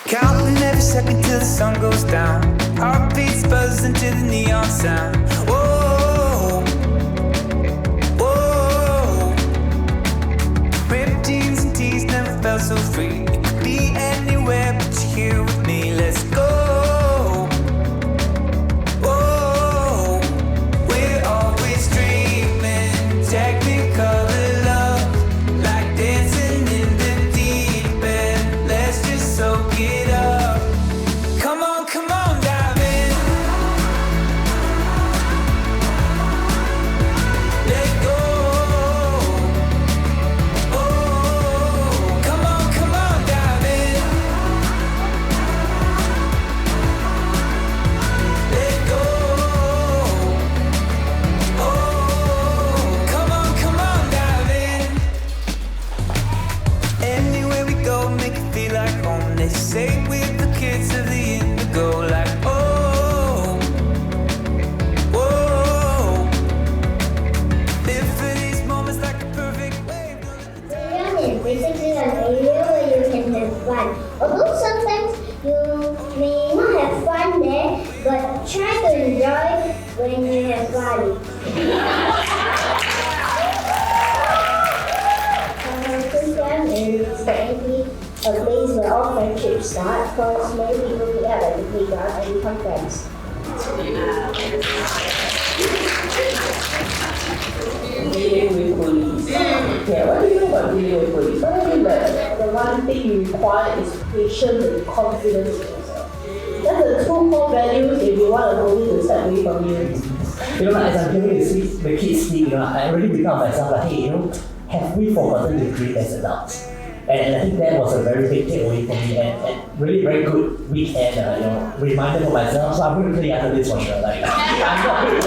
Counting every second till the sun goes down. Heartbeats buzzing to the neon sound. Whoa, whoa. Ripped jeans and tees never felt so free. You could be anywhere but you're here with me. Let's go. Whoa, we're always dreaming. Technicolor love, like dancing in the deep end. Let's just soak it up. Come on, dive in. Let go. Oh, come on, dive in. Let go. Oh, come on, dive in. Anywhere we go, make it feel like home. They say we're the kids of the indigo, like oh, whoa. Live for these moments like a perfect wave. Playeum is basically an area where you can have fun. Although sometimes you may not have fun there, but try to enjoy when you have fun. Playeum is technically a place where all friendships start, because many people meet up at the playground and become friends. Dealing with police. Yeah, what do you know about dealing with police? What I mean that the one thing you require is patience and confidence in yourself. That's the two core values if you want a police to step away from you. You know, as I'm hearing the kids speak, I already become myself like, hey, have we forgotten to dream as adults? And I think that was a very big takeaway for me, and really very good weekend, reminder for myself. So I'm going to play after this for sure. I'm not